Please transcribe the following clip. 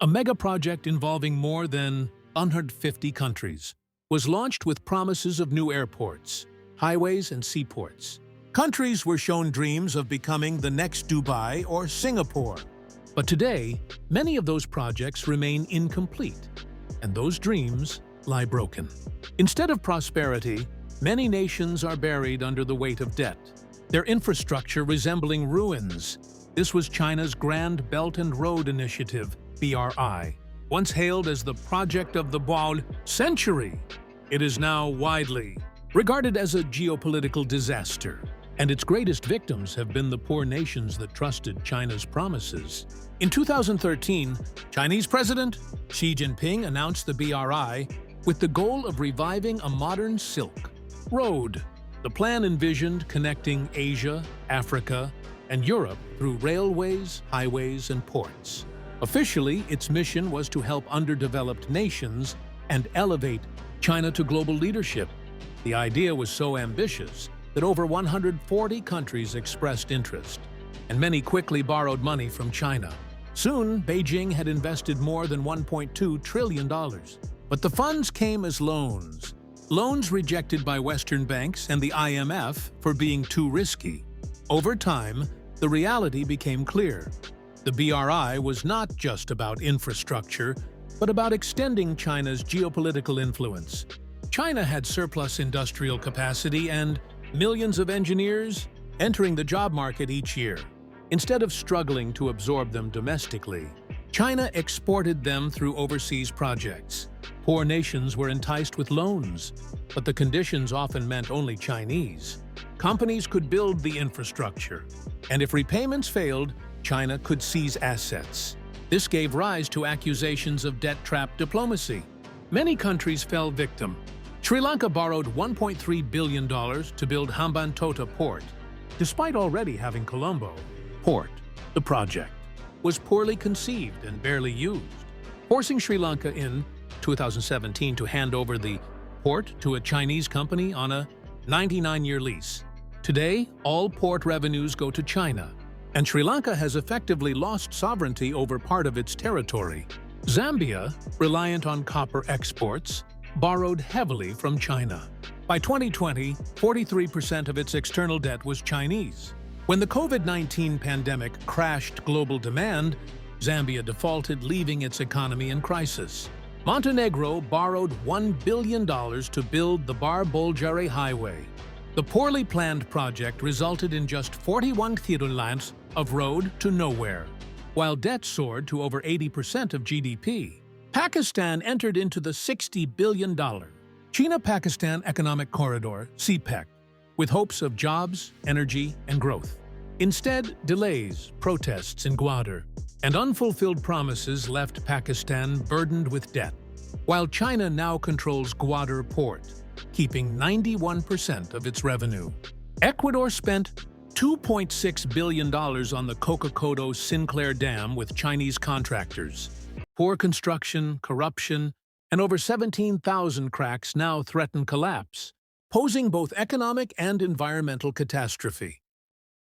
a mega project involving more than 150 countries, was launched with promises of new airports, highways, and seaports. Countries were shown dreams of becoming the next Dubai or Singapore. But today, many of those projects remain incomplete, and those dreams lie broken. Instead of prosperity, many nations are buried under the weight of debt, their infrastructure resembling ruins. This was China's Grand Belt and Road Initiative, BRI, once hailed as the project of the Boao century. It is now widely regarded as a geopolitical disaster, and its greatest victims have been the poor nations that trusted China's promises. In 2013, Chinese President Xi Jinping announced the BRI with the goal of reviving a modern Silk Road. The plan envisioned connecting Asia, Africa, and Europe through railways, highways, and ports. Officially, its mission was to help underdeveloped nations and elevate China to global leadership. The idea was so ambitious that over 140 countries expressed interest, and many quickly borrowed money from China. Soon, Beijing had invested more than $1.2 trillion. But the funds came as loans. Loans rejected by Western banks and the IMF for being too risky. Over time, the reality became clear. The BRI was not just about infrastructure, but about extending China's geopolitical influence. China had surplus industrial capacity and millions of engineers entering the job market each year. Instead of struggling to absorb them domestically, China exported them through overseas projects. Poor nations were enticed with loans, but the conditions often meant only Chinese. Companies could build the infrastructure, and if repayments failed, China could seize assets. This gave rise to accusations of debt-trap diplomacy. Many countries fell victim. Sri Lanka borrowed $1.3 billion to build Hambantota Port. Despite already having Colombo Port, the project was poorly conceived and barely used, forcing Sri Lanka in 2017 to hand over the port to a Chinese company on a 99-year lease. Today, all port revenues go to China, and Sri Lanka has effectively lost sovereignty over part of its territory. Zambia, reliant on copper exports, borrowed heavily from China. By 2020, 43% of its external debt was Chinese. When the COVID-19 pandemic crashed global demand, Zambia defaulted, leaving its economy in crisis. Montenegro borrowed $1 billion to build the Bar-Bolgare Highway. The poorly planned project resulted in just 41 kilometers of road to nowhere, while debt soared to over 80% of GDP. Pakistan entered into the $60 billion China-Pakistan Economic Corridor, CPEC, with hopes of jobs, energy, and growth. Instead, delays, protests in Gwadar, and unfulfilled promises left Pakistan burdened with debt, while China now controls Gwadar Port, keeping 91% of its revenue. Ecuador spent $2.6 billion on the Coca-Codo Sinclair Dam with Chinese contractors. Poor construction, corruption, and over 17,000 cracks now threaten collapse, posing both economic and environmental catastrophe.